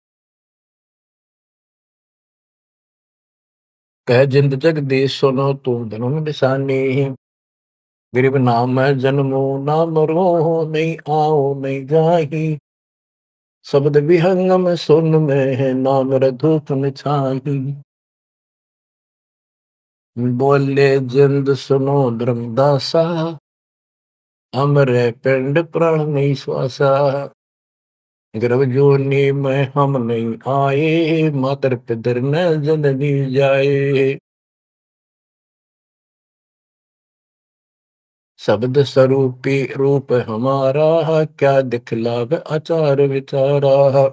कह जिंद जग देश सुनो तुम धनुन निशानी, गरीब नाम है जन्मो ना मरो, नहीं आओ नहीं जाही। शब्द विहंगम सुन में है नाम रधूप छाही। बोले जिंद सुनो धर्मदासा, हमरे पिंड प्राण नहीं श्वासा। गर्भ जोनी में हम नहीं आए, मातर पितर न जननी जाए। शब्द स्वरूपी रूप हमारा, क्या दिखलावे आचार विचारा।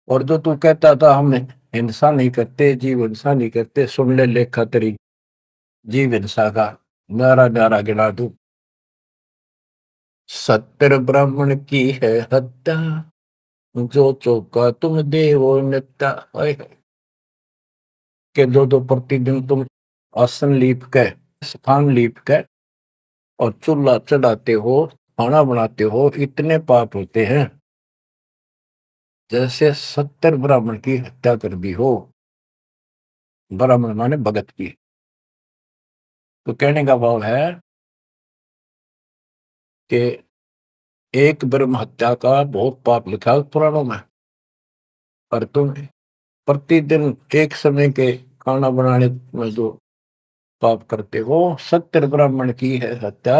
और जो तू कहता था हम हिंसा नहीं करते, जीव हिंसा नहीं करते, सुन ले लेखा तेरी जीव हिंसा का नारा नारा गिना दू। सत्तर ब्राह्मण की है हत्या, जो चौका तुम देवो नित्या। के दो दो प्रतिदिन तुम आसन लीप के, स्थान लीप के, और चूल्हा चढ़ाते हो, खाना बनाते हो, इतने पाप होते हैं जैसे 70 ब्राह्मण की हत्या कर दी हो। ब्राह्मण माने भगत की। तो कहने का भाव है कि एक ब्रह्म हत्या का बहुत पाप लिखा है पुराणों में, और तुम प्रतिदिन एक समय के खाना बनाने में जो पाप करते हो, 70 ब्राह्मण की है हत्या,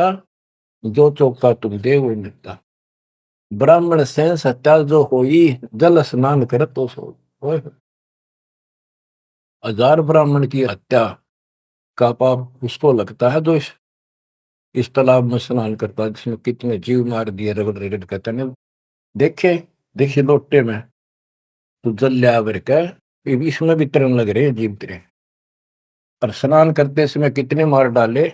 जो चौका तुम दे वो मिलता। ब्राह्मण से हत्या जो हुई, जल स्नान कर तो सो। ओए, 1000 ब्राह्मण की हत्या का पाप उसको लगता है जो इस तालाब में स्नान करता है, जिसमें कितने जीव मार दिए, रगड़ रगड़ कहते हैं। देखे देखिए लोटे में तो जल लिया भर के, इसमें भी तरन लग रहे हैं जीव तेरे। और स्नान करते समय कितने मार डाले।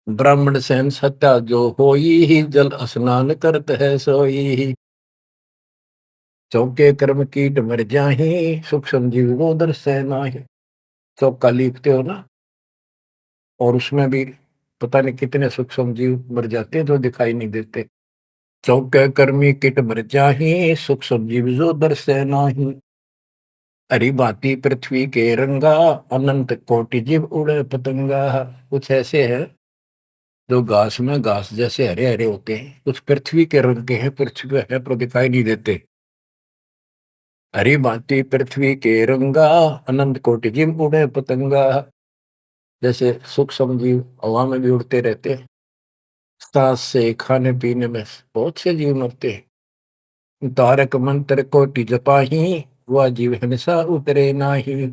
ब्राह्मण सहन सत्या जो होई ही, जल स्नान करत है सोई ही। चौके कर्म कीट मर जाही, सूक्ष्म जीव वो दर्शे नाही। चौका लीपते हो ना, और उसमें भी पता नहीं कितने सूक्ष्म जीव मर जाते हैं जो दिखाई नहीं देते। चौके कर्मी किट मर जाही, सूक्ष्म जीव जो दर्शे नाही। हरी भांति पृथ्वी के रंगा, अनंत कोटि जीव उड़े पतंगा। कुछ ऐसे है जो घास में घास जैसे हरे हरे होते हैं, कुछ पृथ्वी के रंग के हैं, पृथ्वी पे है पर दिखाई नहीं देते। हरी भांति पृथ्वी के रंगा, अनंत कोटि जीव उड़े पतंगा। जैसे सूक्ष्म जीव हवा में भी उड़ते रहते हैं, सांस से खाने पीने में बहुत से जीव मरते हैं। तारक मंत्र कोटि जपाही, वह जीव हिंसा उतरे नाही।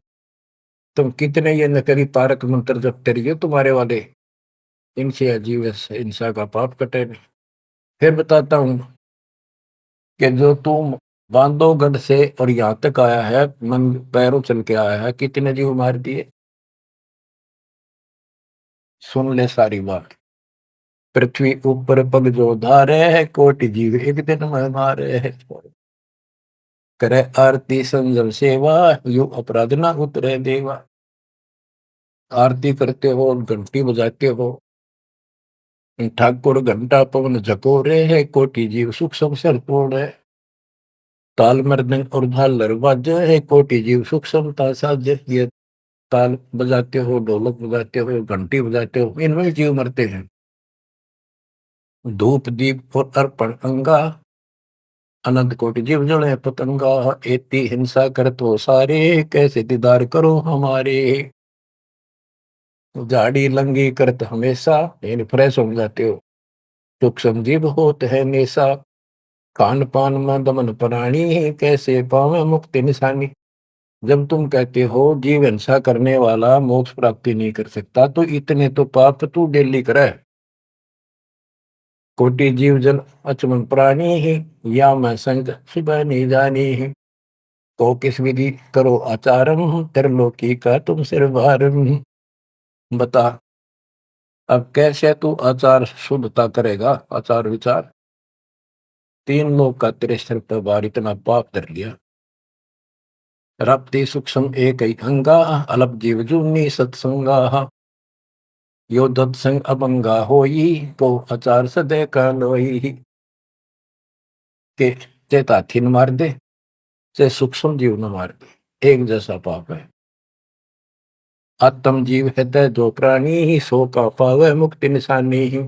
तुम कितने ये नकली तारक मंत्र जपते रहिए तुम्हारे वाले, इनसे अजीब हिंसा का पाप कटे नहीं। फिर बताता हूं कि जो तुम बांधवगढ़ से और यहाँ तक आया है, मन पैरों चल के आया है, कितने जीव मार दिए। सुन ले सारी बात। पृथ्वी ऊपर पग जो धारे है, कोटि जीव एक दिन में मारे है। करे आरती संजम सेवा, यु अपराध ना उतरे देवा। आरती करते हो, घंटी बजाते हो, ठाकुर घंटा पवन झकोरे है, कोटि जीव सुख संसर है। ताल मृदंग और झालर बाजे है, कोटि जीव सुख समता साजे। ये ताल बजाते हो, ढोलक बजाते हो, घंटी बजाते हो, इनमें जीव मरते हैं। धूप दीप और अर्पण अंगा, अनंत कोटि जीव जड़े पतंगा। एती हिंसा कर तो सारे, कैसे दीदार करो हमारे। झाड़ी लंगी करत हमेशा, यानी फ्रेश हो जाते हो। सूक्ष्म जीव होते है नेसा, खान पान में दमन प्राणी, कैसे पावे मुक्ति निशानी। जब तुम कहते हो जीव हिंसा करने वाला मोक्ष प्राप्ति नहीं कर सकता, तो इतने तो पाप तू डेली करे। कोटि जीव जन अचमन प्राणी ही, या मैं संग सुबह नहीं जानी ही। तो किस विधि करो आचारम, त्रिलोकी का तुम सिर भारम। बता अब कैसे तू आचार शुद्धता करेगा, आचार विचार। तीन लोग का तेरे सिर पर भार इतना पाप धर लिया। रप्ति सूक्ष्म एक ही अंगा, अलप जीव जूनी सत्संगा। यो दत्संग अभंगा होई, को आचार सदे का लोई। के चेत हाथी न मार दे, चाहे सूक्ष्म जीव न मार दे, एक जैसा पाप है। आत्म जीव है तय जो प्राणी ही, सो का पावे मुक्ति निशानी ही।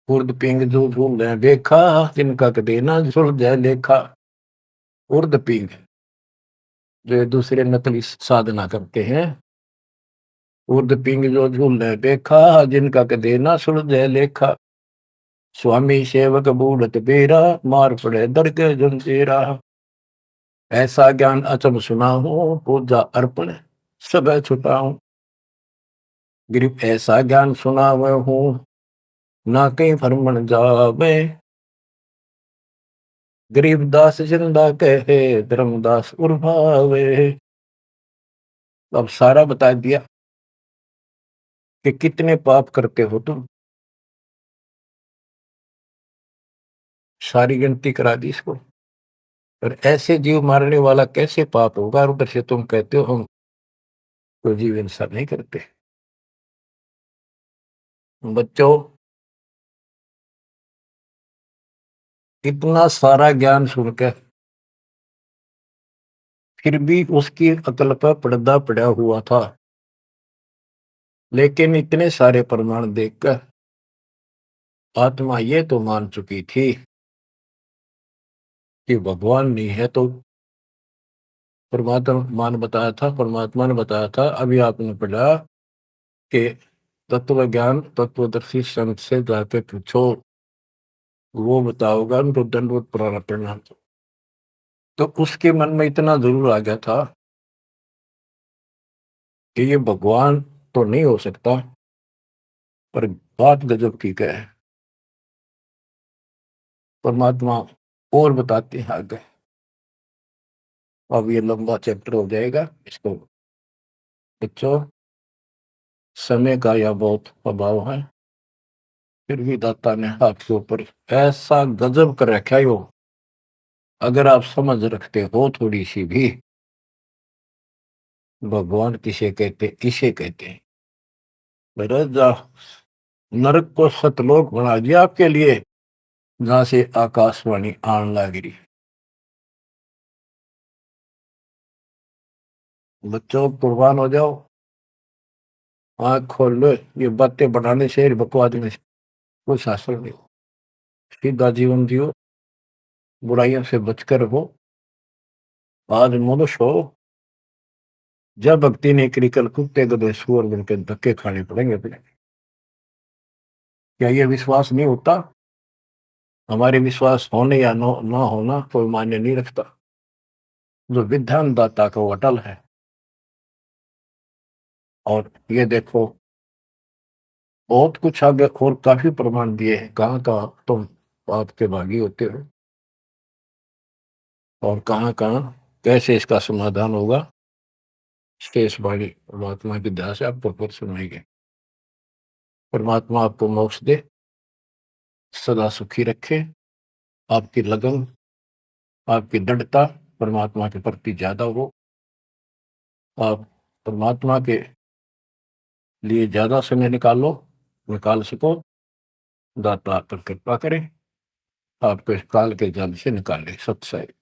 उर्द पिंग जो झूल देखा, जिनका कदे ना सुलझे लेखा। उर्द पिंग जो दूसरे नकली साधना करते हैं, उर्द पिंग जो झूल देखा, जिनका कदे ना सुलझे लेखा। स्वामी सेवक बूढ़त बेरा, मार पड़े दर के जंजीरा। ऐसा ज्ञान अचम सुना हूं, पूजा अर्पण सब छुटाऊं। गिरिप ऐसा ज्ञान सुना हूं, ना कहीं फरमन जावे। गरीबदास जिंदा कहे, धर्मदास उर्भावे। अब सारा बता दिया कि कितने पाप करते हो तुम, सारी गिनती करा दी इसको। और ऐसे जीव मारने वाला कैसे पाप होगा, और उधर से तुम कहते हो हम तो जीव हिंसा नहीं करते। बच्चों, इतना सारा ज्ञान सुनकर फिर भी उसकी अकल पर पर्दा पड़ा हुआ था। लेकिन इतने सारे प्रमाण देखकर आत्मा ये तो मान चुकी थी कि भगवान नहीं है, तो परमात्मा ने बताया था। अभी आपने पढ़ा कि तत्व ज्ञान तत्वदर्शी संत से जाके पूछो, वो बताओगा उनको दंडवत प्रणाम। तो उसके मन में इतना जरूर आ गया था कि ये भगवान तो नहीं हो सकता, पर बात गजब की क्या है। परमात्मा और बताते हैं आगे। अब ये लंबा चैप्टर हो जाएगा, इसको बच्चों समय का यह बहुत अभाव है। फिर भी दाता ने आपके ऊपर ऐसा गजब कर रखा है। यो अगर आप समझ रखते हो थोड़ी सी भी, भगवान किसे कहते, इसे कहते हैं। नरक को सतलोक बना दिया आपके लिए, जहां से आकाशवाणी आन लगी। बच्चों कुर्बान हो जाओ, आंख खोल लो। ये बातें बनाने से, बकवास में कोई शास्त्र नहीं। सीधा जीवन जियो, बुराइयों से बचकर रहो। आज मनुष्य हो, जब भक्ति नहीं करी, कल कुत्ते गधे सुअर बन के धक्के खाने पड़ेंगे अपने। क्या ये विश्वास नहीं होता? हमारे विश्वास होने या ना होना कोई मायने नहीं रखता। जो विधान दाता का वो अटल है। और ये देखो, बहुत कुछ आगे और काफी प्रमाण दिए हैं, कहाँ कहाँ तुम आपके भागी होते हो और कहाँ कहाँ कैसे इसका समाधान होगा। शेष वाली परमात्मा की दया से आपको पर सुनाएंगे। परमात्मा आपको मोक्ष दे, सदा सुखी रखे, आपकी लगन, आपकी दृढ़ता परमात्मा के प्रति ज्यादा हो, आप परमात्मा के लिए ज्यादा समय निकाल सको। दाता आप पर कृपा करें, आपको इस काल के जल से निकाले। सत्सय।